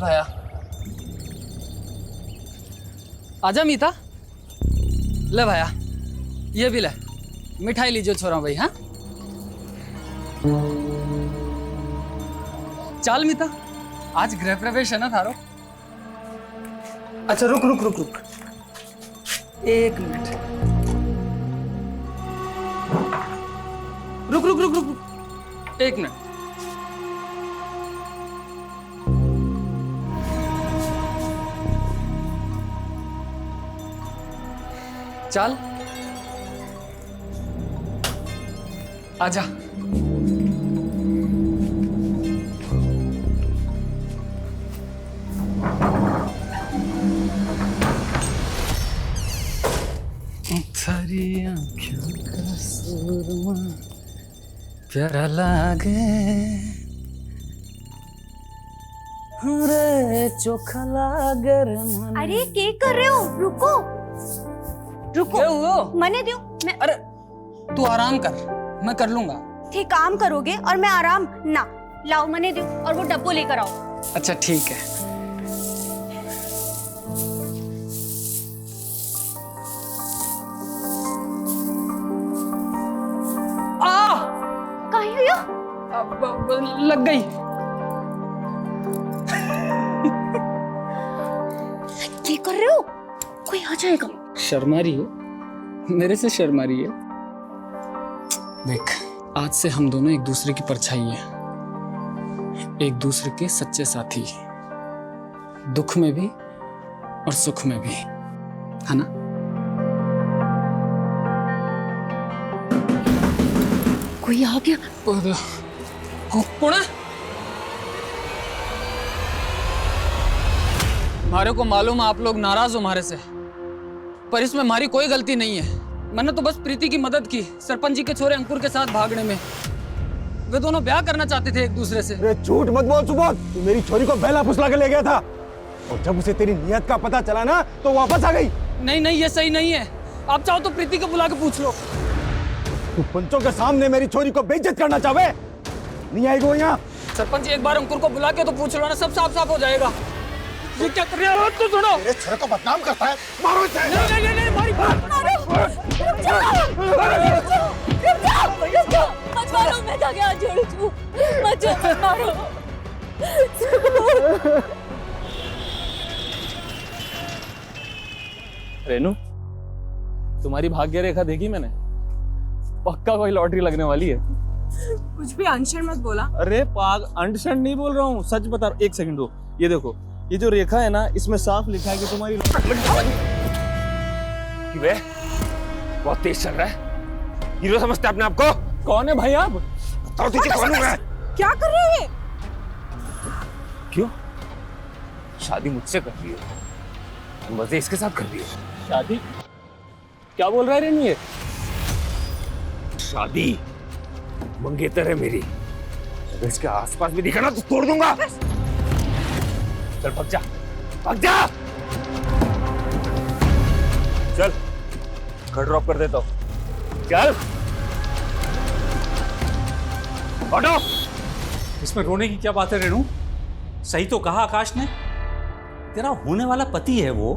भाया। आजा मीता, ले भाया, ये भी ले, मिठाई लीजिए छोरा भाई। हाँ चल मीता, आज गृह प्रवेश है ना थारो। अच्छा रुक रुक रुक रुक, एक मिनट, रुक रुक रुक रुक रुक, एक मिनट। चल आजा। थारी आँखों का सुरमा प्यारा लागे, रे चोखा लागे रे मन। अरे क्या कर रहे हो? रुको रुको, क्या हुआ? मने दो। मैं अरे तू आराम कर, मैं कर लूंगा। थे काम करोगे और मैं आराम ना। लाओ मने दो और वो डब्बो लेकर आओ। अच्छा ठीक है। कहीं हुई हो? लग गई। क्या कर रहे हो? कोई आ जाएगा। शर्मा रही हो, मेरे से शर्मा रही है। देख, आज से हम दोनों एक दूसरे की परछाई हैं, एक दूसरे के सच्चे साथी, दुख में भी और सुख में भी, है ना? कोई आ गया। कौन है? हमारे को मालूम है आप लोग नाराज हो हमारे से, पर इसमें हमारी कोई गलती नहीं है। मैंने तो बस प्रीति की मदद की, सरपंच जी के छोरे अंकुर के साथ भागने में। वे दोनों ब्याह करना चाहते थे एक दूसरे से। अरे झूठ मत बोल सुबोध, तू मेरी छोरी को बेला फुसला के ले गया था और जब उसे तेरी नियत का पता चला ना तो वापस आ गई। नहीं नहीं, ये सही नहीं है। आप चाहो तो प्रीति को बुला के पूछ लो। तू पंचों के सामने मेरी छोरी को बेइज्जत करना चाहे? नहीं आएगी वो यहाँ। सरपंच जी एक बार अंकुर को बुला के तो पूछ लो ना, सब साफ साफ हो जाएगा। ये क्या कर रहे हो? तो सुनो, मेरे छोरे को बदनाम करता है, मारो इसे। नहीं नहीं नहीं, हमारी बात मत मारो, मैं जाके हाथ जोड़ू तू। मत मारो। रेनू, तुम्हारी भाग्य रेखा देखी मैंने, पक्का कोई लॉटरी लगने वाली है। कुछ भी अनशन मत बोला। अरे पाग, अंडशन नहीं बोल रहा हूँ, सच बता रहा हूँ। एक सेकंड दो, ये देखो, ये जो रेखा है ना, इसमें साफ लिखा है कि तुम्हारी वे बहुत तेज चल रहा है। हीरो समझते अपने आप को? कौन है भाई आप? बताओ तुझे कौन हूं मैं? क्या कर रहे हैं? क्यों? शादी मुझसे कर रही हो, मजे इसके साथ कर रही हो। शादी? क्या बोल रहा है रेनू ये? शादी मंगेतर है मेरी, अगर इसके आसपास भी दिखा ना तो तोड़ दूंगा। चल भाग जा, भाग जा। चल घर ड्रॉप कर देता हूं, चल ऑटो। इसमें रोने की क्या बात है रेनू? सही तो कहा आकाश ने, तेरा होने वाला पति है वो।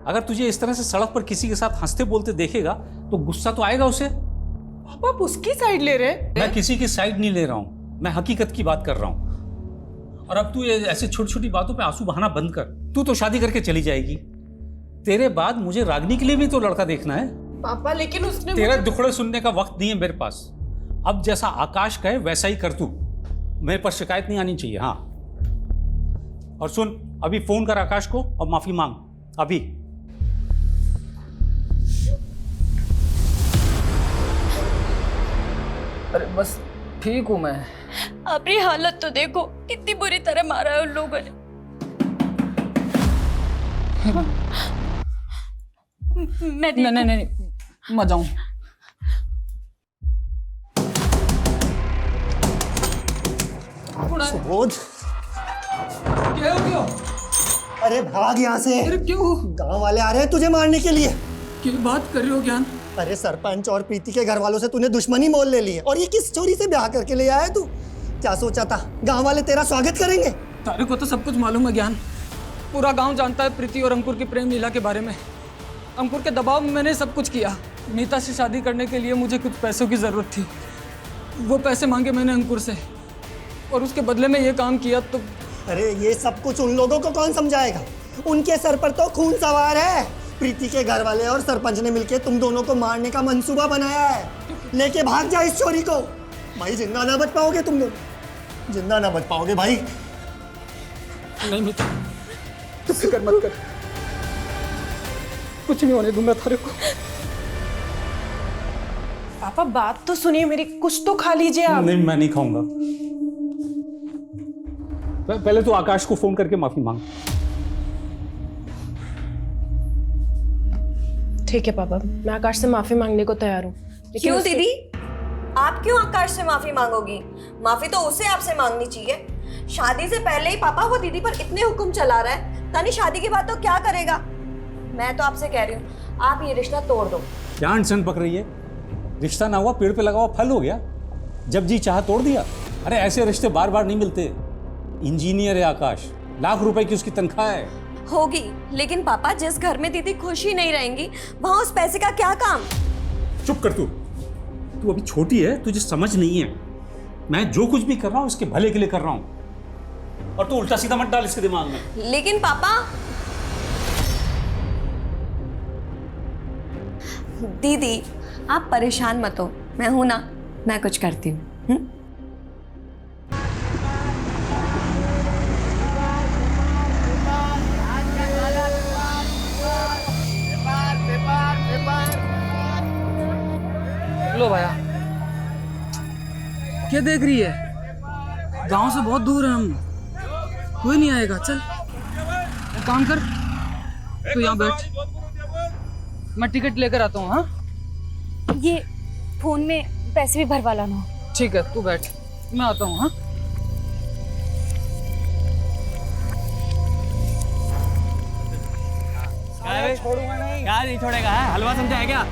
अगर तुझे इस तरह से सड़क पर किसी के साथ हंसते बोलते देखेगा तो गुस्सा तो आएगा उसे। पापा आप उसकी साइड ले रहे हैं? मैं किसी की साइड नहीं ले रहा हूं, मैं हकीकत की बात कर रहा हूं। और अब तू ये ऐसे छोटी छोटी बातों पे आंसू बहाना बंद कर। तू तो शादी करके चली जाएगी, तेरे बाद मुझे रागनी के लिए भी तो लड़का देखना है। पापा लेकिन उसने तेरा दुखड़े सुनने का वक्त नहीं है मेरे पास। अब जैसा आकाश कहे वैसा ही कर तू, मेरे पर शिकायत नहीं आनी चाहिए। हाँ, और सुन, अभी फोन कर आकाश को और माफी मांग अभी। अरे बस ठीक हूँ मैं। अपनी हालत तो देखो, कितनी बुरी तरह मारा है उन लोगों ने। मैं नहीं नहीं नहीं, मत जाऊं। सुबोध, क्या हो गया? अरे भाग यहाँ से। अरे क्यों? गांव वाले आ रहे हैं तुझे मारने के लिए। क्या बात कर रहे हो ज्ञान? अरे सरपंच और प्रीति के घर वालों से तूने दुश्मनी मोल ले ली है और ये किस चोरी से ब्याह करके ले आया तू? क्या सोचा था गांव वाले तेरा स्वागत करेंगे? तारे को तो सब कुछ मालूम है ज्ञान। पूरा गांव जानता है प्रीति और अंकुर की प्रेम लीला के बारे में। अंकुर के दबाव में मैंने सब कुछ किया। मीता से शादी करने के लिए मुझे कुछ पैसों की ज़रूरत थी। वो पैसे मांगे मैंने अंकुर से और उसके बदले में ये काम किया। तो अरे ये सब कुछ उन लोगों को कौन समझाएगा? उनके सर पर तो खून सवार है। प्रीति के घर वाले और सरपंच ने मिलकर तुम दोनों को मारने का मंसूबा बनाया है। लेके भाग जा इस चोरी को। भाई जिंदा ना बच पाओगे तुम लोग, जिंदा ना बच पाओगे भाई। नहीं मीता, तू फिक्र मत कर, कुछ नहीं होने दूंगा तारे को। पापा बात तो सुनिए मेरी, कुछ तो खा लीजिए आप। नहीं, मैं नहीं खाऊंगा। पहले तो आकाश को फोन करके माफी मांग। ठीक है पापा, मैं आकाश से माफी मांगने को तैयार हूँ। क्यों दीदी, आप क्यों आकाश से माफी मांगोगी? माफी तो उसे आपसे मांगनी चाहिए। शादी से पहले ही पापा वो दीदी पर इतने हुक्म चला रहा है, तानी शादी के बाद तो क्या करेगा? मैं तो आपसे कह रही हूँ, आप ये रिश्ता तोड़ दो। क्या अनशन पक रही है? रिश्ता ना हुआ, पेड़ पे लगा हुआ फल हो गया। जब जी चाहा तोड़ दिया। अरे ऐसे रिश्ते बार बार नहीं मिलते। इंजीनियर है आकाश, लाख रुपए की उसकी तनख्वाह है। होगी, लेकिन पापा जिस घर में दीदी खुश ही नहीं रहेंगी वहां उस पैसे का क्या काम? चुप कर तू अभी छोटी है, तुझे समझ नहीं है। मैं जो कुछ भी कर रहा हूँ इसके भले के लिए कर रहा हूँ, और तू उल्टा सीधा मत डाल इसके दिमाग में। लेकिन पापा, दीदी आप परेशान मत हो, मैं हूं ना, मैं कुछ करती हूँ। लो भैया, क्या देख रही है? गांव से बहुत दूर है हम, कोई नहीं आएगा। चल एक काम कर, तू यहाँ बैठ, मैं टिकट लेकर आता हूँ। हाँ, ये फोन में पैसे भी भरवा लाना। ठीक है, तू बैठ, मैं आता हूँ। हाँ, क्या नहीं छोड़ेगा है? हलवा समझा है क्या?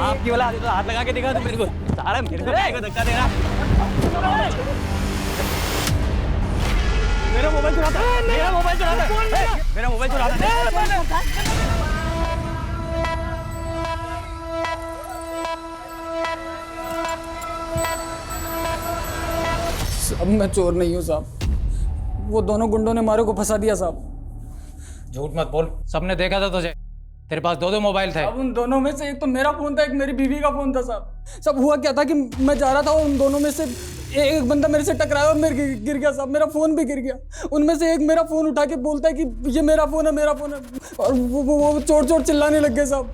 आपकी वाला तो हाथ लगा के दिखा तो मेरे को सारा मेरे को धक्का दे रहा। मेरा मोबाइल चुराता है, मेरा मोबाइल चुराता है, मेरा मोबाइल चुराता है। साहब मैं चोर नहीं हूँ साहब, वो दोनों गुंडों ने मारे को फंसा दिया साहब। झूठ मत बोल, सबने देखा था तुझे। तेरे पास दो मोबाइल थे। अब उन दोनों में से एक तो मेरा फोन था, एक मेरी बीवी का फोन था साहब। सब हुआ क्या था कि मैं जा रहा था और उन दोनों में से एक बंदा मेरे से टकराया और मेरे गिर गया साहब, मेरा फोन भी गिर गया। उनमें से एक मेरा फोन उठा के बोलता है कि ये मेरा फोन है, मेरा फोन है, और वो चोर चोर चिल्लाने लग गए साहब।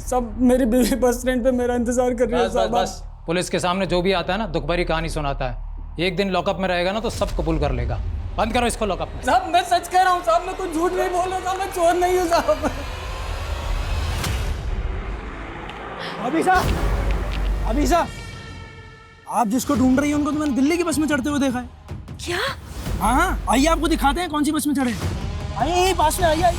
सब मेरी बीवी बस स्टैंड पे मेरा इंतजार कर रही है साहब। बस पुलिस के सामने जो भी आता है ना, दुख भरी कहानी सुनाता है। एक दिन लॉकअप में रहेगा ना तो सब कबूल कर लेगा। बंद करो इसको लॉकअप में। साहब मैं सच कह रहा हूँ साहब, मैं कुछ झूठ नहीं बोल रहा साहब, मैं चोर नहीं हूँ साहब। अभी साहब, आप जिसको ढूंढ रही हैं उनको तो मैंने दिल्ली की बस में चढ़ते हुए देखा है। क्या? हाँ, आइए आपको दिखाते हैं कौन सी बस में चढ़े। आइए पास में आइए।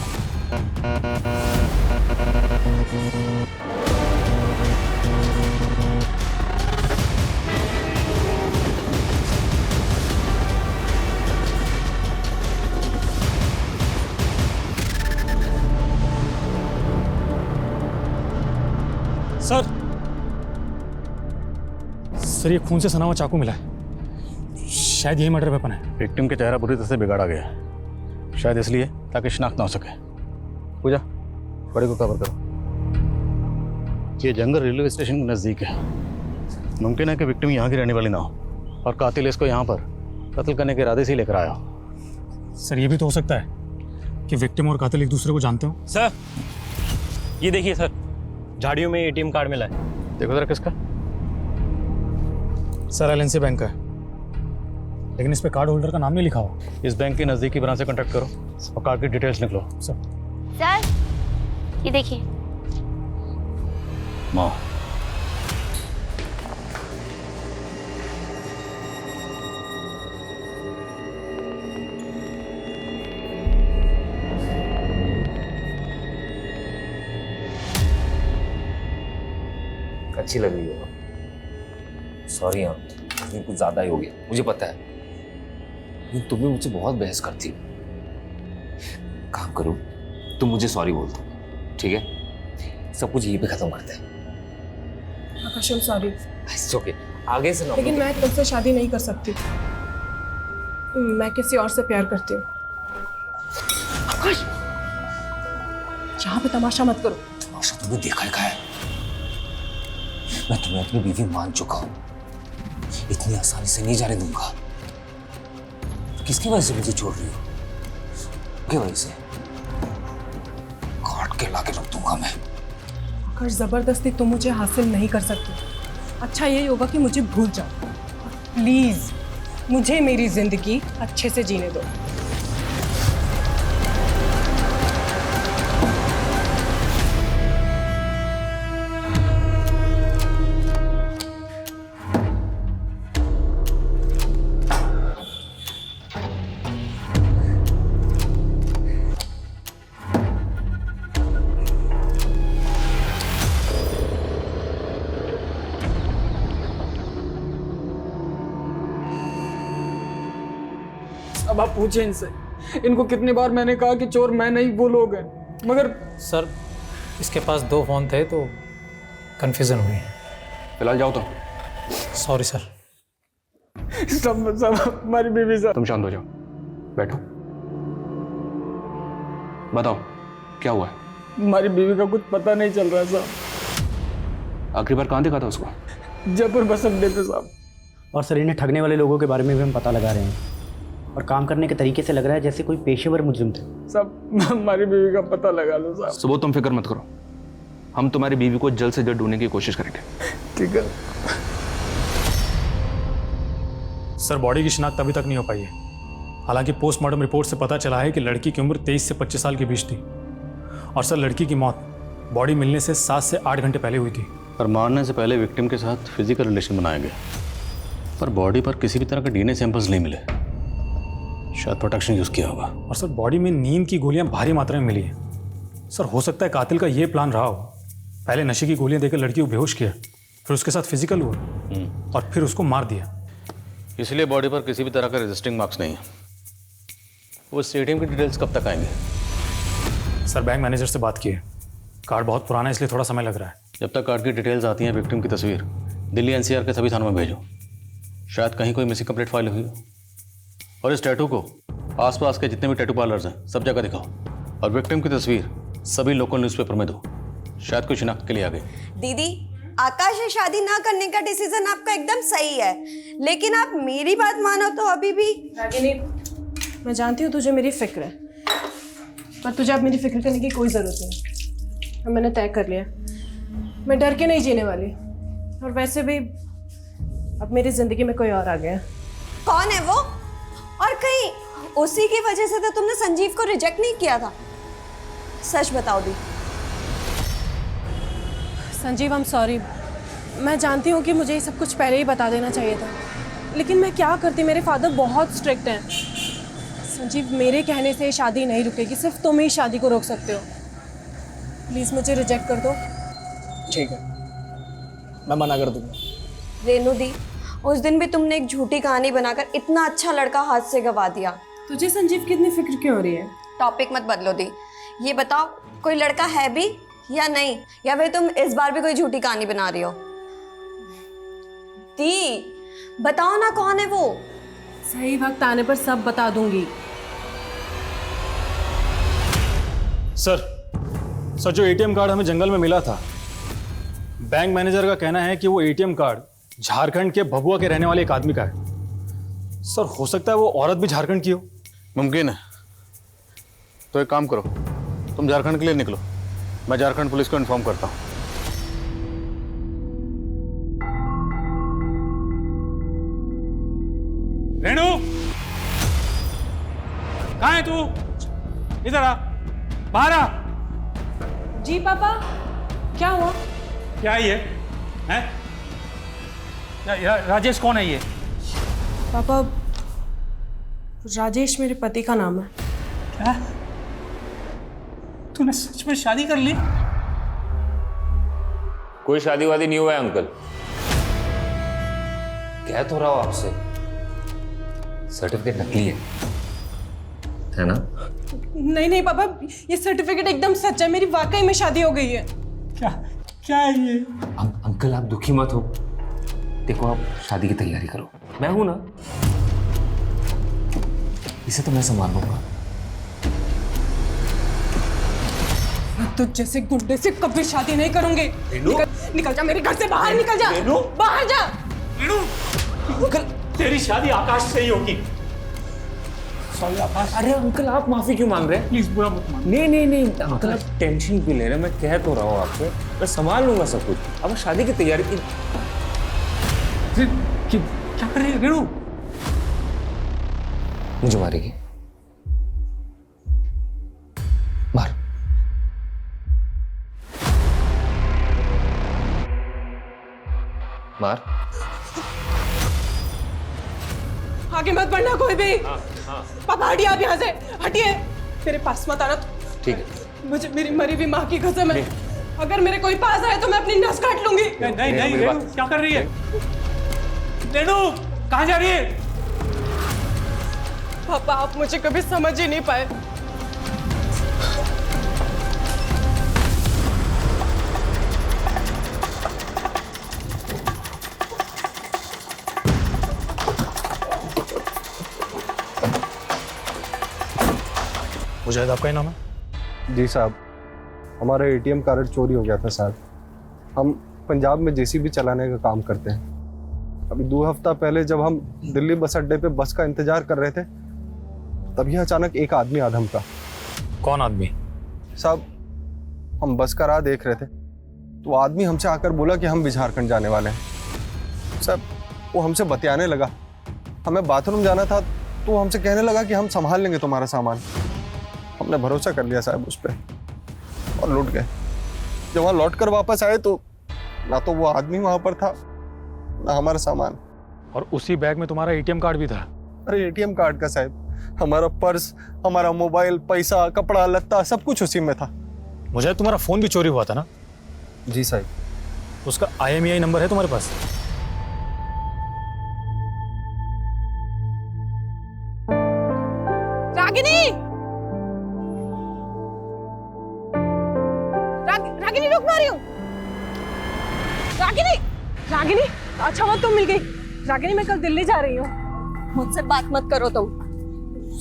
सर ये खून से सना हुआ चाकू मिला है, शायद यही मर्डर वेपन है। विक्टिम का चेहरा बुरी तरह से बिगाड़ा गया है, शायद इसलिए ताकि शिनाख्त ना हो सके। पूजा, बड़ी को कवर करो। ये जंगल रेलवे स्टेशन के नज़दीक है। मुमकिन है कि विक्टिम यहाँ की रहने वाली ना हो और कातिल इसको यहाँ पर कत्ल करने के इरादे से ही लेकर आया हो। सर ये भी तो हो सकता है कि विक्टिम और कातिल एक दूसरे को जानते हो। सर ये देखिए सर, झाड़ियों में एटीएम कार्ड मिला है। देखो जरा किसका। सर एलएनसी बैंक का है, लेकिन इस पे कार्ड होल्डर का नाम नहीं लिखा हुआ। इस बैंक के नज़दीकी ब्रांच से कॉन्टैक्ट करो और कार्ड की डिटेल्स निकलो। सर ये देखिए। माँ, अच्छी लग रही हो। सॉरी हाँ, कुछ ज़्यादा ही हो गया, मुझे पता है। लेकिन तुम भी मुझसे बहुत बहस करती हो। काम करो, तुम मुझे सॉरी बोल दो, ठीक है? सब कुछ यहीं पे खत्म करते हैं। आकाश सॉरी, इट्स ओके। आगे से ना, लेकिन मैं तुमसे शादी नहीं कर सकती। मैं किसी और से प्यार करती हूँ। आकाश, यहाँ पे तमाशा मत करो। तमाशा तुमने देखा ही है। मैं तुम्हें अपनी बीवी मान चुका हूँ, इतनी आसानी से नहीं जाने दूंगा। किसकी वजह से मुझे छोड़ रही हो? की वजह से काट के लाके रख दूंगा मैं। आकाश, जबरदस्ती तुम मुझे हासिल नहीं कर सकते। अच्छा यही होगा कि मुझे भूल जाओ। प्लीज मुझे मेरी जिंदगी अच्छे से जीने दो। अब आप पूछे इनसे, इनको कितनी बार मैंने कहा कि चोर मैं नहीं, वो लोग हैं, मगर सर इसके पास 2 फ़ोन थे तो कन्फ्यूज़न हुई। फिलहाल जाओ तो। Sorry sir. सब हमारी बीवी साहब। तुम शांत हो जाओ, बैठो। बताओ क्या हुआ है? हमारी बीवी का कुछ पता नहीं चल रहा साहब। आखिरी बार कहाँ देखा था उसको? जयपुर बस अड्डे पे साहब। और सर इन्हें ठगने वाले लोगों के बारे में भी हम पता लगा रहे हैं, और काम करने के तरीके से लग रहा है जैसे कोई पेशेवर मुजरिम थे। सब हमारी बीवी का पता लगा लो साहब। सुबह तुम फिक्र मत करो, हम तुम्हारी बीवी को जल्द से जल्द ढूंढने की कोशिश करेंगे। ठीक है सर। बॉडी की शिनाख्त अभी तक नहीं हो पाई है। हालांकि पोस्टमार्टम रिपोर्ट से पता चला है कि लड़की की उम्र 23 से 25 साल के बीच थी। और सर लड़की की मौत बॉडी मिलने से 7 से 8 घंटे पहले हुई थी। पर मारने से पहले विक्टिम के साथ फिजिकल रिलेशन बनाया गया, पर बॉडी पर किसी भी तरह के डीएनए सैंपल्स नहीं मिले। शायद प्रोटेक्शन यूज़ किया होगा। और सर बॉडी में नींद की गोलियां भारी मात्रा में मिली हैं। सर हो सकता है कातिल का ये प्लान रहा हो, पहले नशे की गोलियां देकर लड़की को बेहोश किया, फिर उसके साथ फिजिकल हुआ और फिर उसको मार दिया। इसलिए बॉडी पर किसी भी तरह का रजिस्टिंग मार्क्स नहीं है। वो एटीएम की डिटेल्स कब तक आएंगे? सर बैंक मैनेजर से बात की है, कार्ड बहुत पुराना है इसलिए थोड़ा समय लग रहा है। जब तक कार्ड की डिटेल्स आती हैं, विक्टिम की तस्वीर दिल्ली एनसीआर के सभी थानों में भेजो। शायद कहीं कोई मिसिंग कंप्लेंट फाइल हुई हो। और इस टैटू को आसपास के जितने भी टैटू पार्लर्स हैं सब जगह दिखाओ, और विक्टिम की तस्वीर सभी लोकल न्यूज़पेपर में दो। शायद कोई शिनाख्त के लिए आ गई। दीदी, आकाश से शादी ना करने का डिसीजन आपका एकदम सही है, लेकिन आप मेरी बात मानो तो अभी भी। रागिनी, मैं जानती हूँ तुझे मेरी फिक्र है, पर तुझे अब मेरी फिक्र करने की कोई ज़रूरत नहीं। अब मैंने तय कर लिया, मैं डर के नहीं जीने वाली। और वैसे भी अब मेरी ज़िंदगी में कोई और आ गया। कौन है वो? और कहीं उसी की वजह से तो तुमने संजीव को रिजेक्ट नहीं किया था? सच बताओ दी। Sanjeev, I am sorry. मैं जानती हूँ कि मुझे ये सब कुछ पहले ही बता देना चाहिए था, लेकिन मैं क्या करती, मेरे फादर बहुत स्ट्रिक्ट हैं। संजीव, मेरे कहने से शादी नहीं रुकेगी, सिर्फ तुम ही शादी को रोक सकते हो। प्लीज़ मुझे रिजेक्ट कर दो। ठीक है, मैं मना कर दूंगा। रेनू दी, उस दिन भी तुमने एक झूठी कहानी बनाकर इतना अच्छा लड़का हाथ से गवा दिया। तुझे संजीव की इतनी फिक्र क्यों हो रही है? टॉपिक मत बदलो दी। ये बताओ, कोई लड़का है भी या नहीं, या फिर तुम इस बार भी कोई झूठी कहानी बना रही हो? दी, बताओ ना कौन है वो? सही वक्त आने पर सब बता दूंगी। सर जो एटीएम कार्ड हमें जंगल में मिला था, बैंक मैनेजर का कहना है कि वो एटीएम कार्ड झारखंड के भभुआ के रहने वाले एक आदमी का है। सर हो सकता है वो औरत भी झारखंड की हो। मुमकिन है। तो एक काम करो, तुम झारखंड के लिए निकलो, मैं झारखंड पुलिस को इन्फॉर्म करता हूँ। रेणु, कहाँ है तू? इधर आ, बाहर आ। जी पापा, क्या हुआ? क्या है ये? हैं? राजेश कौन है ये? पापा, राजेश मेरे पति का नाम है। क्या? तूने सच में शादी कर ली? कोई शादी वादी नहीं हुआ है अंकल, कह तो रहा हूं आपसे। सर्टिफिकेट नकली है ना? नहीं नहीं पापा, ये सर्टिफिकेट एकदम सच है, मेरी वाकई में शादी हो गई है। क्या क्या है ये? अंकल आप दुखी मत हो, देखो आप शादी की तैयारी करो, मैं हूं ना, इसे तो मैं संभाल लूंगा। तो जैसे गुंडे से कभी शादी नहीं करूंगी। निकल जा मेरे घर से बाहर, निकल जा बाहर जा। अंकल तेरी शादी आकाश से ही होगी। सॉरी आकाश। अरे अंकल आप माफी क्यों मांग रहे हैं? प्लीज बुरा मत मान। नहीं अंकल आप टेंशन क्यों ले रहे हैं? मैं कह तो रहा हूँ आपसे, मैं संभाल लूंगा सब कुछ। अब शादी की तैयारी की क्या कर रही है रेणु? मुझे मारेगी? मार। मार। आगे मत बढ़ना कोई भी। पापा हटिए आप यहाँ से, हटिए, मेरे पास मत आना। ठीक है। मुझे मेरी मरी हुई माँ की कसम है, अगर मेरे कोई पास आए तो मैं अपनी नस काट लूंगी। नहीं रेणु क्या कर रही है? रेणु कहाँ जा रही है? पापा आप मुझे कभी समझ ही नहीं पाए। मुजाहिद आपका ही नाम है? जी साहब, हमारा एटीएम कार्ड चोरी हो गया था साहब। हम पंजाब में जेसीबी चलाने का काम करते हैं। अभी 2 हफ्ता पहले जब हम दिल्ली बस अड्डे पे बस का इंतजार कर रहे थे, तभी अचानक एक आदमी आधम का। कौन आदमी? साहब हम बस का राह देख रहे थे, तो आदमी हमसे आकर बोला कि हम भी झारखंड जाने वाले हैं। साहब वो हमसे बतियाने लगा, हमें बाथरूम जाना था, तो वो हमसे कहने लगा कि हम संभाल लेंगे तुम्हारा सामान। हमने भरोसा कर लिया साहब उस पर और लौट गए। जब वहाँ लौट कर वापस आए तो ना तो वो आदमी वहाँ पर था, ना हमारा सामान। और उसी बैग में तुम्हारा एटीएम कार्ड भी था? अरे एटीएम कार्ड का साहब, हमारा पर्स, हमारा मोबाइल, पैसा, कपड़ा लत्ता सब कुछ उसी में था। मुझे तुम्हारा फोन भी चोरी हुआ था ना? जी साहब। उसका IMEI नंबर है तुम्हारे पास? रागिनी, रागिनी रुक, ना रही हूँ। रागिनी अच्छा हुआ तुम मिल गई। रागिनी मैं कल दिल्ली जा रही हूँ। मुझसे बात मत करो तुम।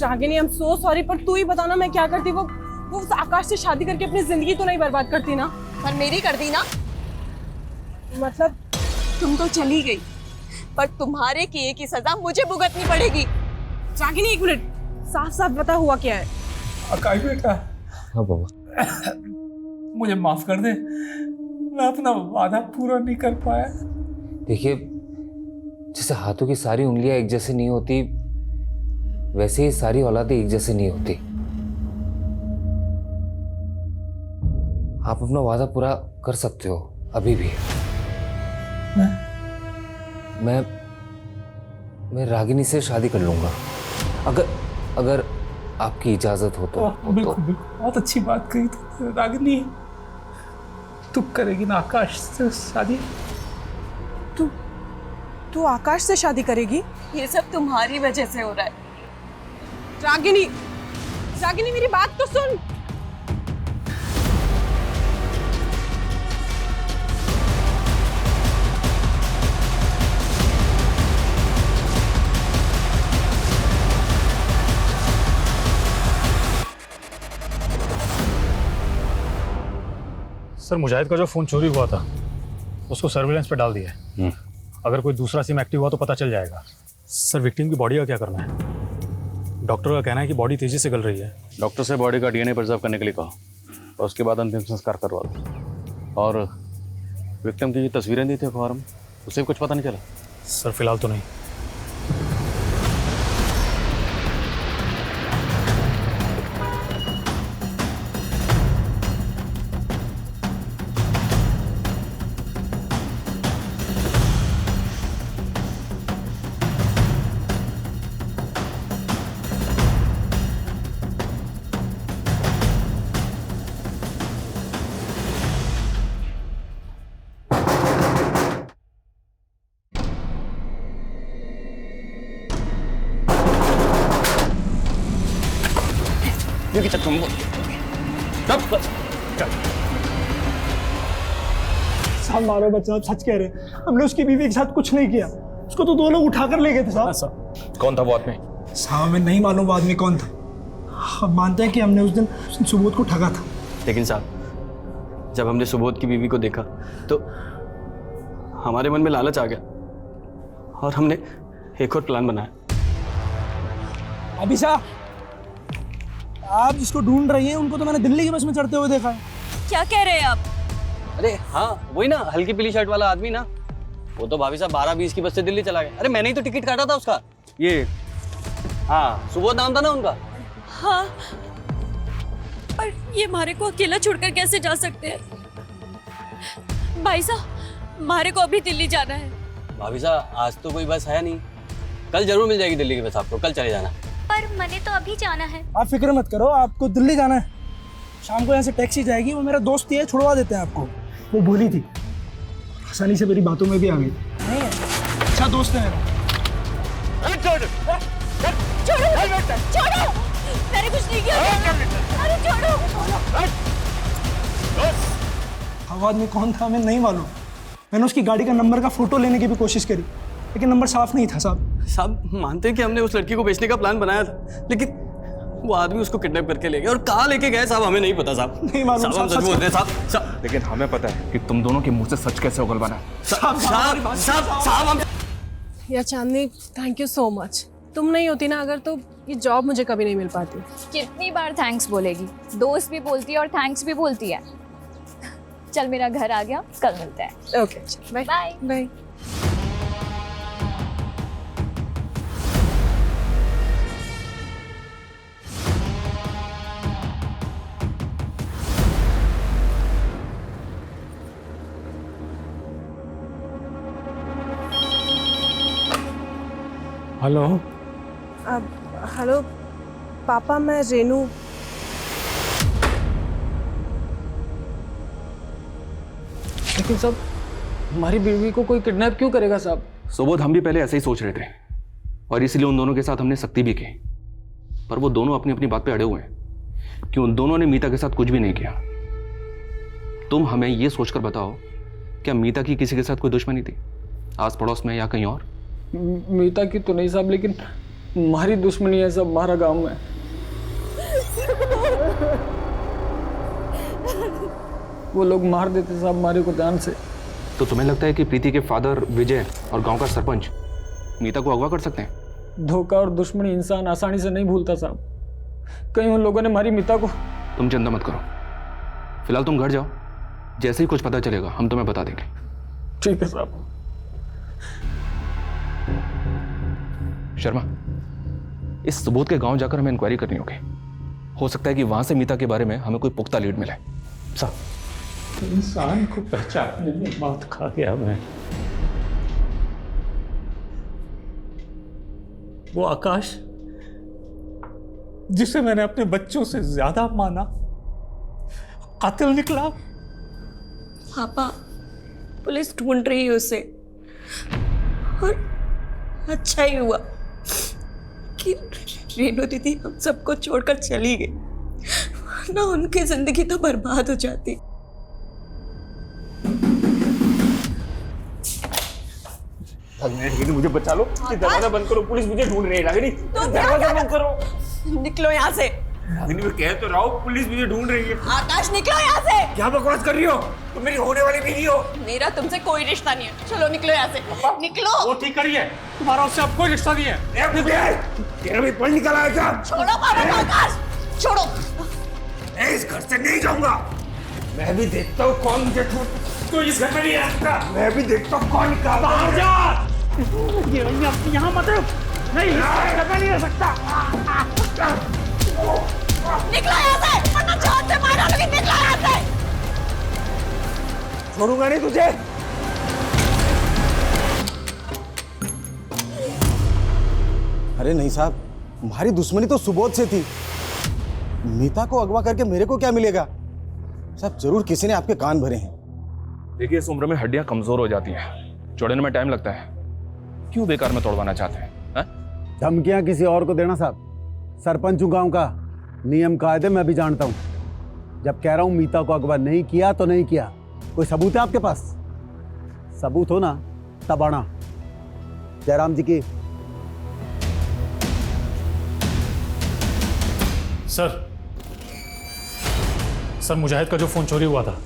Ragini I am so sorry, पर तू ही बताना मैं क्या करती। वो उस आकाश से शादी करके अपनी जिंदगी तो नहीं बर्बाद करती ना? पर मेरी कर दी ना। मतलब तुम तो चली गई, पर तुम्हारे किए की सजा मुझे भुगतनी पड़ेगी। रागिनी एक मिनट, साफ साफ बता हुआ क्या है? आकाश बेटा। हाँ बाबा। मुझे माफ कर दे, मैं अपना वादा पूरा नहीं कर पाया। देखिए, जैसे हाथों की सारी उंगलियां एक जैसे नहीं होती, वैसे ही सारी औलादें एक जैसे नहीं होती। आप अपना वादा पूरा कर सकते हो अभी भी। मैं रागिनी से शादी कर लूंगा, अगर आपकी इजाजत हो तो। बिल्कुल बहुत अच्छी बात कही तुमने। रागिनी तू करेगी ना आकाश से शादी? तू आकाश से शादी करेगी? ये सब तुम्हारी वजह से हो रहा है। रागिनी मेरी बात तो सुन। सर मुजाहिद का जो फ़ोन चोरी हुआ था उसको सर्विलेंस पे डाल दिया है। अगर कोई दूसरा सिम एक्टिव हुआ तो पता चल जाएगा। सर विक्टिम की बॉडी का क्या करना है? डॉक्टर का कहना है कि बॉडी तेजी से गल रही है। डॉक्टर से बॉडी का DNA प्रिजर्व करने के लिए कहा और उसके बाद अंतिम संस्कार करवा दो। और विक्टिम की तस्वीरें दी थी अखबार में, उसे भी कुछ पता नहीं चला? सर फिलहाल तो नहीं। लड़कियों के चक्कर में साहब मारो बच्चा, आप सच कह रहे हैं। हमने उसकी बीवी के साथ कुछ नहीं किया, उसको तो 2 लोग उठाकर ले गए थे साहब। कौन था वो आदमी? साहब हमें नहीं मालूम वो आदमी कौन था। हम मानते हैं कि हमने उस दिन सुबोध को ठगा था। लेकिन साहब जब हमने सुबोध की बीवी को देखा तो हमारे मन में लालच आ गया और हमने एक और प्लान बनाया। अभी साहब आप जिसको ढूंढ रही हैं उनको तो मैंने दिल्ली की बस में चढ़ते हुए देखा है। क्या कह रहे हैं आप? अरे हाँ वही ना, हल्की पीली शर्ट वाला आदमी ना, वो तो भाभी साहब 12:20 की बस से दिल्ली चला गया। अरे मैंने ही तो टिकट काटा था उसका। ये हाँ सुबोध नाम था ना उनका। हाँ पर ये मारे को अकेला छोड़कर कैसे जा सकते हैं? भाई साहब मारे को अभी दिल्ली जाना है। भाभी साहब आज तो कोई बस है नहीं, कल जरूर मिल जाएगी दिल्ली की बस आपको, कल चले जाना। पर मैंने तो अभी जाना है। आप फिक्र मत करो, आपको दिल्ली जाना है, शाम को यहाँ से टैक्सी जाएगी, वो मेरा दोस्त ही है, छुड़वा देते हैं आपको। वो बोली थी, आसानी से मेरी बातों में भी आ गई। नहीं है, अच्छा दोस्त है मेरा। छोड़ो छोड़ो, मैंने कुछ नहीं किया। अरे छोड़ो। वो आदमी कौन था हमें नहीं मालूम। मैंने उसकी गाड़ी का नंबर का फोटो लेने की भी कोशिश करी, लेकिन नंबर साफ नहीं था साहब। साहब मानते हैं कि हमने उस लड़की को बेचने का प्लान बनाया था, लेकिन वो आदमी उसको किडनैप करके ले गया। और कहाँ लेके गए साहब हमें नहीं पता साहब। नहीं मालूम साहब, हम सच बोल रहे हैं साहब। लेकिन हमें पता है कि तुम दोनों के मुंह से सच कैसे उगलवाना है। साहब या चांदनी, थैंक यू सो मच। तुम नहीं होती ना अगर, तो ये जॉब मुझे कभी नहीं मिल पाती। कितनी बार थैंक्स बोलेगी? दोस्त भी बोलती है और थैंक्स भी बोलती है। चल मेरा घर आ गया, कल मिलते हैं। Okay bye bye bye. Hello hello papa, मैं रेनू। लेकिन साहब हमारी बीवी को कोई किडनैप क्यों करेगा साहब? सुबोध हम भी पहले ऐसे ही सोच रहे थे और इसीलिए उन दोनों के साथ हमने सख्ती भी की, पर वो दोनों अपनी अपनी बात पे अड़े हुए हैं कि उन दोनों ने मीता के साथ कुछ भी नहीं किया। तुम हमें ये सोचकर बताओ, क्या मीता की किसी के साथ कोई दुश्मनी थी, आस पड़ोस में या कहीं और? मीता की तो नहीं साहब, लेकिन हमारी दुश्मनी है सब हमारा गांव में। वो लोग मार देते साहब हमारे को जान से। तो तुम्हें लगता है कि प्रीति के फादर विजय और गांव का सरपंच मीता को अगवा कर सकते हैं? धोखा और दुश्मनी इंसान आसानी से नहीं भूलता साहब। कहीं उन लोगों ने हमारी मीता को। तुम चिंता मत करो, फिलहाल तुम घर जाओ, जैसे ही कुछ पता चलेगा हम तुम्हें बता देंगे। ठीक है साहब। शर्मा, इस सुबोध के गांव जाकर हमें इंक्वायरी करनी होगी। हो सकता है कि वहां से मीता के बारे में हमें कोई पुख्ता लीड मिले। साहब इंसान को पहचानने में मौत खा गया मैं। वो आकाश जिसे मैंने अपने बच्चों से ज्यादा माना, कातिल निकला। पापा पुलिस ढूंढ रही है उसे, और अच्छा ही हुआ कि रेनू दीदी हम सबको छोड़कर चली गई, वरना उनकी जिंदगी तो बर्बाद हो जाती। मुझे बचा लो, दरवाजा बंद करो, पुलिस मुझे ढूंढ रही है। दरवाजा बंद करो, निकलो यहाँ से। रागिनी मैं कह तो रहा हूँ, पुलिस मुझे ढूंढ रही है। आकाश निकलो यहाँ से। क्या बकवास कर रही हो? तुम मेरी होने वाली बीवी हो। मेरा तुमसे कोई रिश्ता नहीं है, चलो निकलो यहाँ से। निकलो। वो ठीक करिए, तुम्हारा उससे अब कोई रिश्ता नहीं है। तेरा भी पढ़ निकला है क्या? छोड़ो पापा को, आकाश छोड़ो। मैं इस घर से नहीं जाऊंगा। मैं भी देखता हूँ कौन मुझे तो इस घर में नहीं रखता। मैं भी देखता हूँ कौन निकालता है। जा यहाँ मत रुक, नहीं नहीं रह सकता। निकलो यहाँ से, वरना जान से मार डालूंगी। निकलो यहाँ से। छोड़ूंगा नहीं तुझे। अरे नहीं साहब, हमारी दुश्मनी तो सुबोध से थी। मीता को अगवा करके मेरे को क्या मिलेगा? साहब जरूर किसी ने आपके कान भरे हैं। देखिए इस उम्र में हड्डियां कमजोर हो जाती हैं, जोड़ने में टाइम लगता है। क्यों बेकार में तोड़वाना चाहते हैं? धमकियां किसी और को देना साहब, सरपंच हूं गांव का, नियम कायदे मैं भी जानता हूं। जब कह रहा हूं मीता को अगवा नहीं किया तो नहीं किया। कोई सबूत है आपके पास? सबूत हो ना तब आना। जयराम जी की। सर मुजाहिद का जो फोन चोरी हुआ था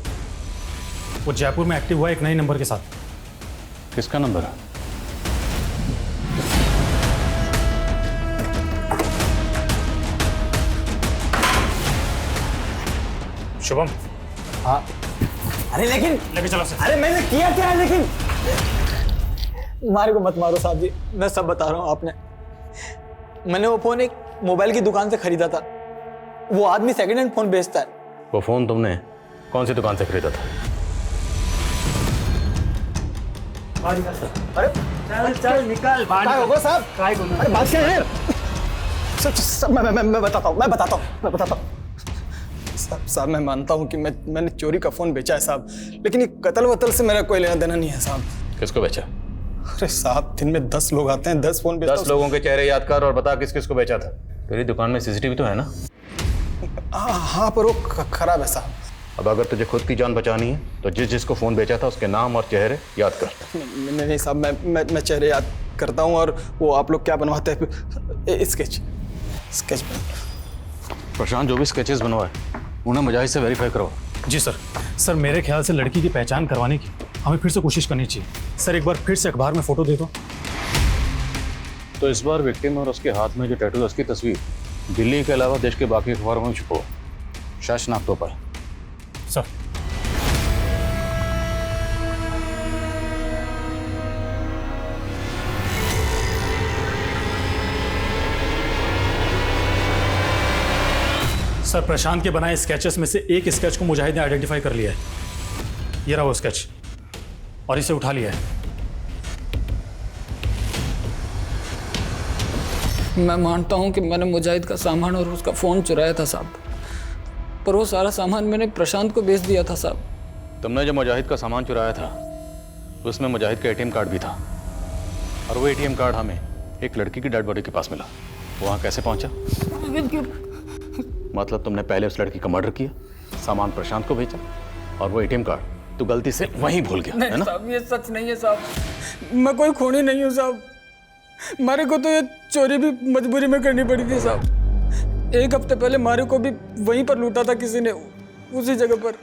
वो जयपुर में एक्टिव हुआ एक नए नंबर के साथ। किसका नंबर है? शुभम। हाँ। अरे लेकिन लेके चलो सर। अरे मैंने किया क्या है लेकिन? मारे को मत मारो साहब जी, मैं सब बता रहा हूँ। आपने मैंने वो फोन एक मोबाइल की दुकान से खरीदा था। वो आदमी सेकंड हैंड फोन बेचता है। वो फोन तुमने कौन सी दुकान से खरीदा था? अरे चल निकल। क्या होगा साहब? अरे बात क्या है? सब मैं बताता हूँ। साहब मैं मानता हूँ कि मैंने चोरी का फोन बेचा है साहब, लेकिन ये कत्ल वतल से मेरा कोई लेना देना नहीं है साहब। किसको बेचा? अरे साहब दिन में 10 लोग आते हैं, 10 फोन बेचता हूं। 10 लोगों के चेहरे याद कर और बता किस किस को बेचा था। तेरी दुकान में सीसीटीवी तो है ना? हाँ पर वो खराब है साहब। अब अगर तुझे खुद की जान बचानी है तो जिसको फोन बेचा था उसके नाम और चेहरे याद कर। नहीं साहब, मैं चेहरे याद करता हूँ। और वो आप लोग क्या बनवाते हैं? स्केच प्रशांत, जो भी स्केचेस बनवाए उन्हें मुजाहिद से वेरीफाई करो। जी सर मेरे ख्याल से लड़की की पहचान करवाने की हमें फिर से कोशिश करनी चाहिए। सर एक बार फिर से अखबार में फोटो दे दो। तो इस बार विक्टिम और उसके हाथ में जो टैटू है उसकी तस्वीर दिल्ली के अलावा देश के बाकी अखबारों में छुपो, शायद शनाख्त हो पाए। सर सर प्रशांत के बनाए स्केचेस में से एक स्केच को मुजाहिद ने आइडेंटिफाई कर लिया है। ये रहा वो स्केच और इसे उठा लिया है। मैं मानता हूं कि मैंने मुजाहिद का सामान और उसका फ़ोन चुराया था साहब, पर वो सारा सामान मैंने प्रशांत को बेच दिया था साहब। तुमने जो मुजाहिद का सामान चुराया था उसमें मुजाहिद का एटीएम कार्ड भी था, और वो एटीएम कार्ड हमें एक लड़की की डेड बॉडी के पास मिला। वहाँ कैसे पहुँचा? मतलब तुमने पहले उस लड़की का मर्डर किया, सामान प्रशांत को भेजा, और वो एटीएम कार्ड तू गलती से वहीं भूल गया, है ना? साहब ये सच नहीं है साहब, मैं कोई खूनी नहीं हूँ साहब। मारे को तो ये चोरी भी मजबूरी में करनी पड़ी थी साहब। एक हफ्ते पहले मारे को भी वहीं पर लूटा था किसी ने, उसी जगह पर।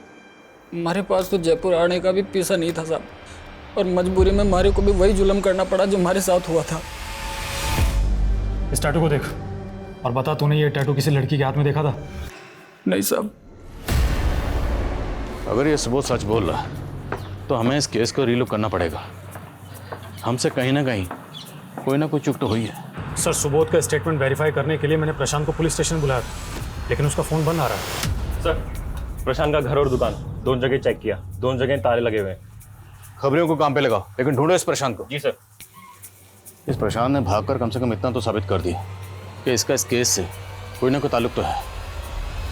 हमारे पास तो जयपुर आने का भी पैसा नहीं था साहब, और मजबूरी में मारे को भी वही जुल्म करना पड़ा जो हमारे साथ हुआ था। इस टैटू को देख और बता, तूने ये टैटू किसी लड़की के हाथ में देखा था? नहीं साहब। अगर ये सबूत सच बोल रहा तो हमें इस केस को रीलुक करना पड़ेगा। हमसे कहीं ना कहीं कोई ना कोई चूक तो हुई है। सर सुबोध का स्टेटमेंट वेरीफाई करने के लिए मैंने प्रशांत को पुलिस स्टेशन बुलाया था, लेकिन उसका फ़ोन बंद आ रहा है। सर प्रशांत का घर और दुकान दोनों जगह चेक किया, दोनों जगह ताले लगे हुए हैं। खबरियों को काम पे लगाओ, लेकिन ढूंढो इस प्रशांत को। जी सर। इस प्रशांत ने भागकर कम से कम इतना तो साबित कर दिया कि इसका इस केस से कोई ना कोई ताल्लुक तो है।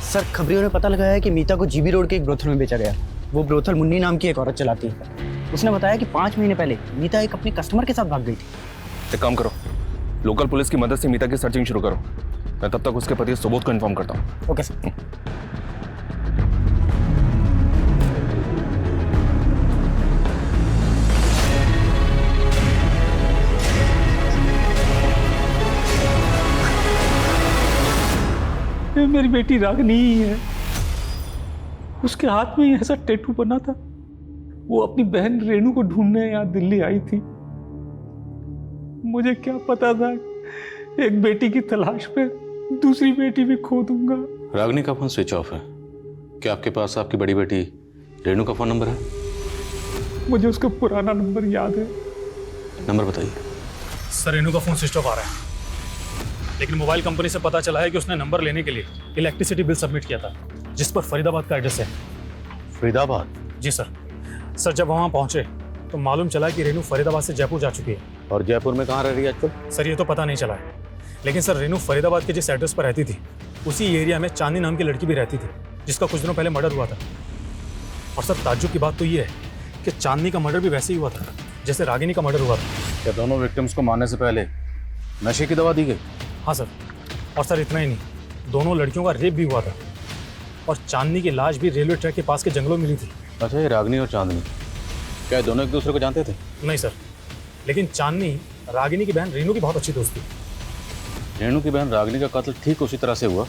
सर खबरियों ने पता लगाया कि मीता को जीबी रोड के एक ब्रोथल में बेचा गया। वो ब्रोथल मुन्नी नाम की एक औरत चलाती है। उसने बताया कि 5 महीने पहले मीता एक अपने कस्टमर के साथ भाग गई थी। एक काम करो, लोकल पुलिस की मदद से मीता की सर्चिंग शुरू करो। मैं तब तक उसके पति सुबोध को इन्फॉर्म करता हूँ। Okay sir. मेरी बेटी रागनी ही है, उसके हाथ में ही ऐसा टैटू बना था। वो अपनी बहन रेनू को ढूंढने यहाँ दिल्ली आई थी। मुझे क्या पता था एक बेटी की तलाश में दूसरी बेटी भी खो दूंगा। रागनी का फोन स्विच ऑफ है। क्या आपके पास आपकी बड़ी बेटी रेनू का फोन नंबर है? मुझे उसका पुराना नंबर याद है। नंबर बताइए। सर रेनू का फ़ोन स्विच ऑफ आ रहा है, लेकिन मोबाइल कंपनी से पता चला है कि उसने नंबर लेने के लिए इलेक्ट्रिसिटी बिल सबमिट किया था, जिस पर फरीदाबाद का एड्रेस है। फरीदाबाद? जी सर। सर जब वहाँ पहुँचे तो मालूम चला कि रेनू फरीदाबाद से जयपुर जा चुकी है। और जयपुर में कहाँ रह रही है आजकल? सर ये तो पता नहीं चला है, लेकिन सर रेनू फरीदाबाद के जिस एड्रेस पर रहती थी उसी एरिया में चांदनी नाम की लड़की भी रहती थी, जिसका कुछ दिनों पहले मर्डर हुआ था। और सर ताज्जुब की बात तो ये है कि चांदनी का मर्डर भी वैसे ही हुआ था जैसे रागिनी का मर्डर हुआ था। क्या दोनों विक्टिम्स को मारने से पहले नशे की दवा दी गई? हाँ सर। और सर इतना ही नहीं, दोनों लड़कियों का रेप भी हुआ था और चांदनी की लाश भी रेलवे ट्रैक के पास के जंगलों में मिली थी। अच्छा, ये रागिनी और चांदनी क्या दोनों एक दूसरे को जानते थे? नहीं सर, लेकिन चांदनी रागिनी की बहन रेनू की बहुत अच्छी दोस्त थी। रेणु की बहन रागिनी का कत्ल ठीक उसी तरह से हुआ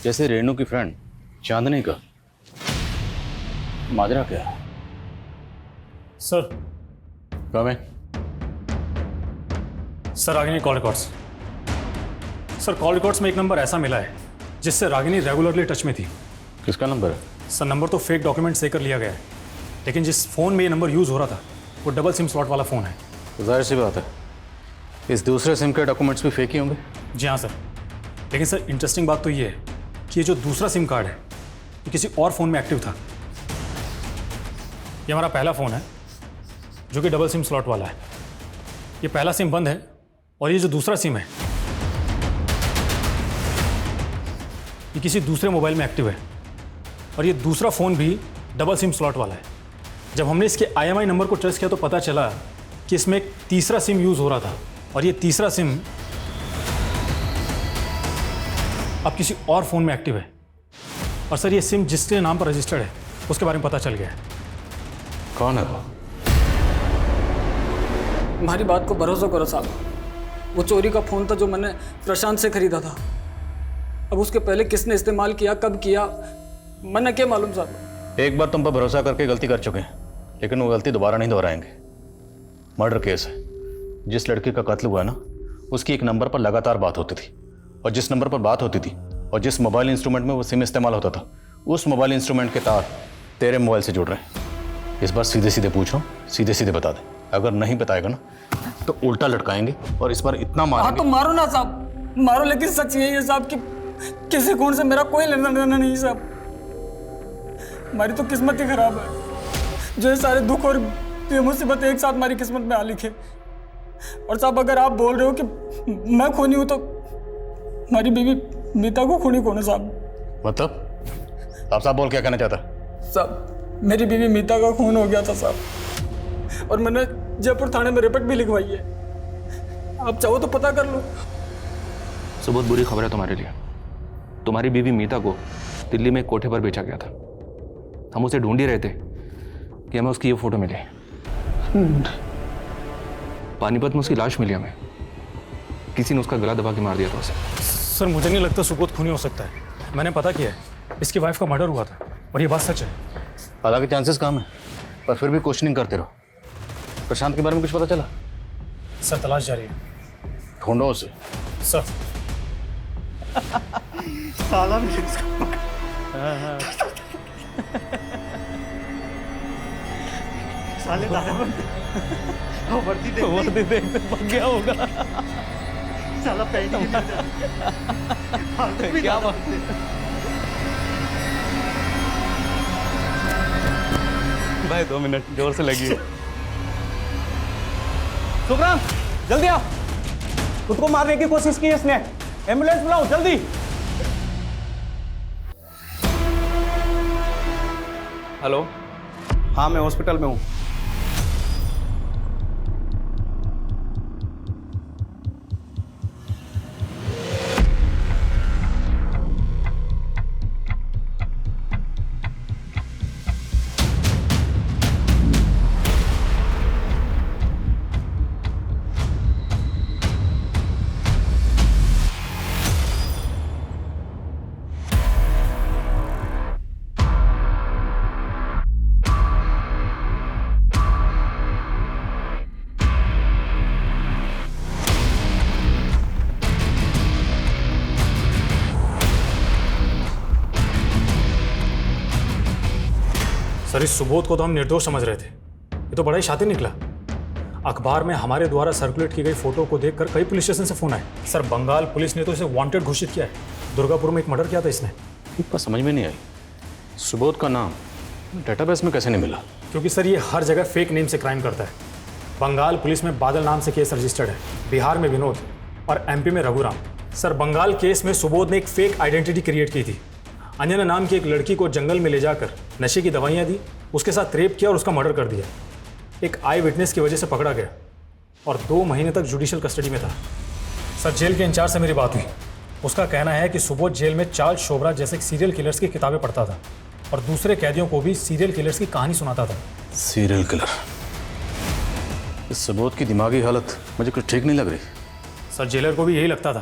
जैसे रेणु की फ्रेंड चांदनी का। माजरा क्या है? Sir come in sir, Ragini call records. Sir, call records में एक नंबर ऐसा मिला है जिससे रागिनी रेगुलरली टच में थी। किसका नंबर है? सर, नंबर तो फेक डॉक्यूमेंट से कर लिया गया है, लेकिन जिस फ़ोन में ये नंबर यूज़ हो रहा था वो डबल सिम स्लॉट वाला फ़ोन है। तो जाहिर सी बात है इस दूसरे सिम के डॉक्यूमेंट्स भी फेक ही होंगे। जी हाँ सर, लेकिन सर इंटरेस्टिंग बात तो ये है कि ये जो दूसरा सिम कार्ड है ये किसी और फ़ोन में एक्टिव था। ये हमारा पहला फ़ोन है जो कि डबल सिम स्लॉट वाला है। ये पहला सिम बंद है और ये जो दूसरा सिम है ये किसी दूसरे मोबाइल में एक्टिव है और ये दूसरा फ़ोन भी डबल सिम स्लॉट वाला है। जब हमने इसके IMI नंबर को ट्रेस किया तो पता चला कि इसमें एक तीसरा सिम यूज़ हो रहा था और ये तीसरा सिम अब किसी और फ़ोन में एक्टिव है। और सर, ये सिम जिसके नाम पर रजिस्टर्ड है उसके बारे में पता चल गया है। कौन है वो? हमारी बात को भरोसा करो साहब, वो चोरी का फ़ोन था जो मैंने प्रशांत से खरीदा था। अब उसके पहले किसने इस्तेमाल किया, कब किया, मैंने क्या मालूम साहब। एक बार तुम पर भरोसा करके गलती कर चुके हैं, लेकिन वो गलती दोबारा नहीं दोहराएंगे। मर्डर केस है। जिस लड़की का कत्ल हुआ है ना, उसकी एक नंबर पर लगातार बात होती थी और जिस नंबर पर बात होती थी और जिस मोबाइल इंस्ट्रूमेंट में वो सिम इस्तेमाल होता था उस मोबाइल इंस्ट्रूमेंट के तार तेरे मोबाइल से जुड़ रहे हैं। इस बार सीधे सीधे पूछो, सीधे सीधे बता दे। अगर नहीं बताएगा ना तो उल्टा लटकाएंगे और इस बार इतना मारेंगे। हाँ तो मारो ना साहब, मारो, लेकिन सच यही है साहब कि किसी खून से मेरा कोई लेना देना नहीं साहब। हमारी तो किस्मत ही खराब है जो ये सारे दुख और ये मुसीबतें एक साथ हमारी किस्मत में आ लिखे। और साहब, अगर आप बोल रहे हो कि मैं खूनी हूं तो हमारी बीवी मीता को खूनी कौन है साहब? मतलब आप साहब बोल क्या कहना चाहता? साहब, मेरी बीवी मीता का खून हो गया था साहब और मैंने जयपुर थाने में रिपोर्ट भी लिखवाई है। आप चाहो तो पता कर लो। तो बहुत बुरी खबर है तुम्हारे लिए। तुम्हारी बीवी मीता को दिल्ली में एक कोठे पर बेचा गया था। हम उसे ढूंढ ही रहे थे कि हमें उसकी ये फोटो मिली। पानीपत में उसकी लाश मिली हमें। किसी ने उसका गला दबा के मार दिया था उसे। सर, मुझे नहीं लगता सुबोध खूनी हो सकता है। मैंने पता किया है, इसकी वाइफ का मर्डर हुआ था और ये बात सच है। हालांकि चांसेस कम है, पर फिर भी क्वेश्चनिंग करते रहो। प्रशांत के बारे में कुछ पता चला? सर, तलाश जारी है। ढूंढो उसे। सर। साला भी इसका साले दादा वर्दी देखते पक गया होगा। साला पैंट क्या बात है। भाई 2 मिनट जोर से लगी है। सुखराम, जल्दी आओ। खुद को मारने की कोशिश की इसने। एम्बुलेंस बुलाओ जल्दी। हेलो। हाँ, मैं हॉस्पिटल में हूँ। सर, इस सुबोध को तो हम निर्दोष समझ रहे थे, ये तो बड़ा ही शातिर निकला। अखबार में हमारे द्वारा सर्कुलेट की गई फोटो को देखकर कई पुलिस स्टेशन से फोन आए। सर, बंगाल पुलिस ने तो इसे वांटेड घोषित किया है। दुर्गापुर में एक मर्डर किया था इसने। एक बात समझ में नहीं आई, सुबोध का नाम डेटाबेस में कैसे नहीं मिला? क्योंकि सर ये हर जगह फेक नेम से क्राइम करता है। बंगाल पुलिस में बादल नाम से केस रजिस्टर्ड है, बिहार में विनोद और MP में रघुराम। सर, बंगाल केस में सुबोध ने एक फेक आइडेंटिटी क्रिएट की थी। अंजना नाम की एक लड़की को जंगल में ले जाकर नशे की दवाइयाँ दी, उसके साथ रेप किया और उसका मर्डर कर दिया। एक आई विटनेस की वजह से पकड़ा गया और 2 महीने तक जुडिशियल कस्टडी में था। सर, जेल के इंचार्ज से मेरी बात हुई, उसका कहना है कि सुबोध जेल में चार्ल्स शोभराज जैसे सीरियल किलर्स की किताबें पढ़ता था और दूसरे कैदियों को भी सीरियल किलर्स की कहानी सुनाता था। Serial killer? इस सुबोध की दिमागी हालत मुझे कुछ ठीक नहीं लग रही। सर जेलर को भी यही लगता था,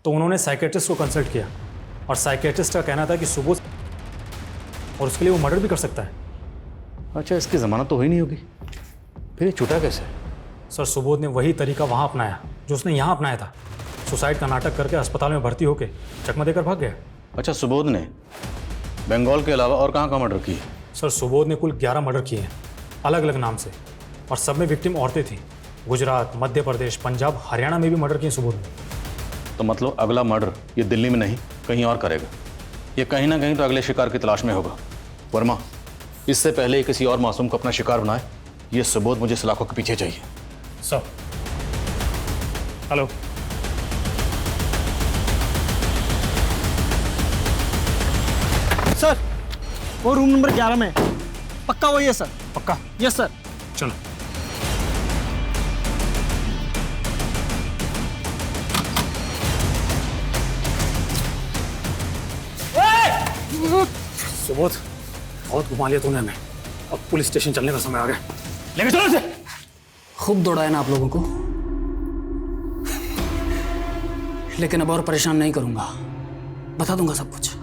तो उन्होंने साइकेट्रिस्ट को कंसल्ट किया और साइकेट्रिस्ट का कहना था कि सुबोध और उसके लिए वो मर्डर भी कर सकता है। अच्छा, इसकी जमानत तो हुई नहीं होगी, फिर ये छूटा कैसे? सर सुबोध ने वही तरीका वहाँ अपनाया जो उसने यहाँ अपनाया था। सुसाइड का नाटक करके अस्पताल में भर्ती होकर चकमा देकर भाग गया। अच्छा, सुबोध ने बंगाल के अलावा और कहाँ मर्डर किए? सर सुबोध ने कुल 11 मर्डर किए हैं अलग अलग नाम से, और सब में विक्टिम औरतें थीं। गुजरात, मध्य प्रदेश, पंजाब, हरियाणा में भी मर्डर किए सुबोध ने। तो मतलब अगला मर्डर ये दिल्ली में नहीं कहीं और करेगा। ये कहीं ना कहीं तो अगले शिकार की तलाश में होगा। वर्मा, इससे पहले किसी और मासूम को अपना शिकार बनाए, ये सुबोध मुझे सलाखों के पीछे चाहिए। सर हेलो, सर वो रूम नंबर 11 में पक्का वही है सर? पक्का? Yes sir. चलो। सुबोध, बहुत घुमा लिया तूने हमें, अब पुलिस स्टेशन चलने का समय आ गया। लेके चलो इसे। खूब दौड़ाया ना आप लोगों को, लेकिन अब और परेशान नहीं करूंगा, बता दूंगा सब कुछ।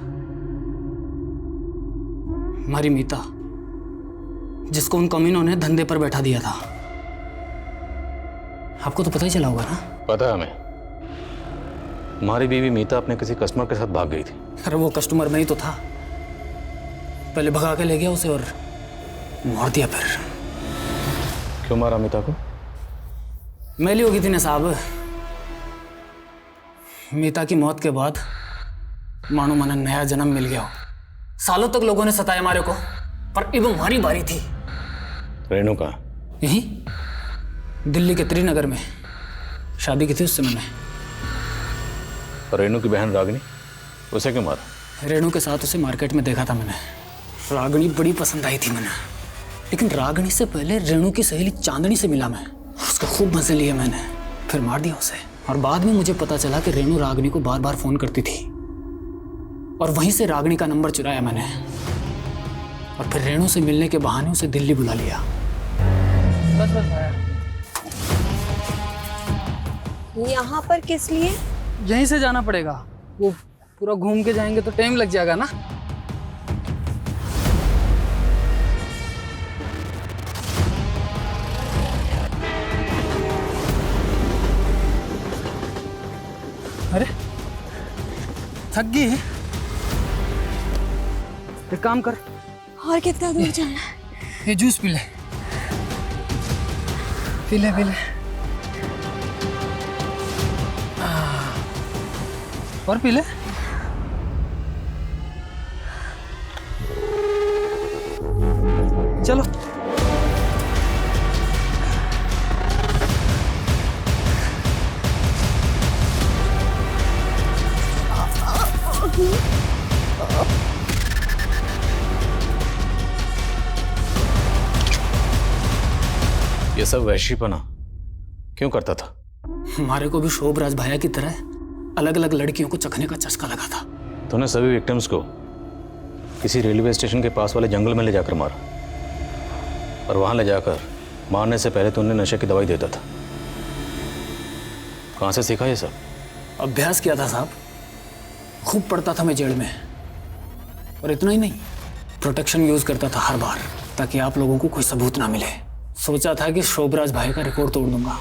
हमारी मीता, जिसको उन कमीनों ने धंधे पर बैठा दिया था, आपको तो पता ही चला होगा ना? पता है हमें। हमारी बीवी मीता अपने किसी कस्टमर के साथ भाग गई थी। अरे वो कस्टमर में ही तो था, पहले भगा के ले गया उसे और मार दिया। फिर क्यों मारा मीता को? मैली हो गई थी ना साहब। मीता की मौत के बाद मानो मन नया जन्म मिल गया हो। सालों तक लोगों ने सताया हमारे को, पर अब हमारी बारी थी। रेणु कहाँ? यहीं दिल्ली के त्रिनगर में शादी की थी उससे मैंने। और रेणु की बहन रागिनी, उसे क्यों मारा? रेणु के साथ उसे मार्केट में देखा था मैंने। रागिनी बड़ी पसंद आई थी मैंने, लेकिन रागिनी से पहले रेणु की सहेली चांदनी से मिला मैं। उसके खूब मजे लिए मैंने, फिर मार दिया उसे। और बाद में मुझे पता चला कि रेणु रागिनी को बार बार फोन करती थी, और वहीं से रागिनी का नंबर चुराया मैंने, और फिर रेणु से मिलने के बहाने उसे दिल्ली बुला लिया। बस बस आया। यहाँ पर किस लिए? यहीं से जाना पड़ेगा, वो पूरा घूम के जाएंगे तो टाइम लग जाएगा ना। अरे थक गई है, एक काम कर। और कितना दूर जाना है? ये जूस पी ले, पी ले, पी ले। और पी ले। चलो। ये सब वैश्यपना क्यों करता था? हमारे को भी शोभराज भैया की तरह अलग अलग लड़कियों को चखने का चस्का लगा था। तूने सभी विक्टिम्स को किसी रेलवे स्टेशन के पास वाले जंगल में ले जाकर मारा, और वहां ले जाकर मारने से पहले तूने नशे की दवाई देता था। कहां से सीखा ये सब? अभ्यास किया था साहब, खूब पढ़ता था मैं जेल में। और इतना ही नहीं, प्रोटेक्शन यूज करता था हर बार, ताकि आप लोगों को कोई सबूत ना मिले। सोचा था कि शोभराज भाई का रिकॉर्ड तोड़ दूंगा।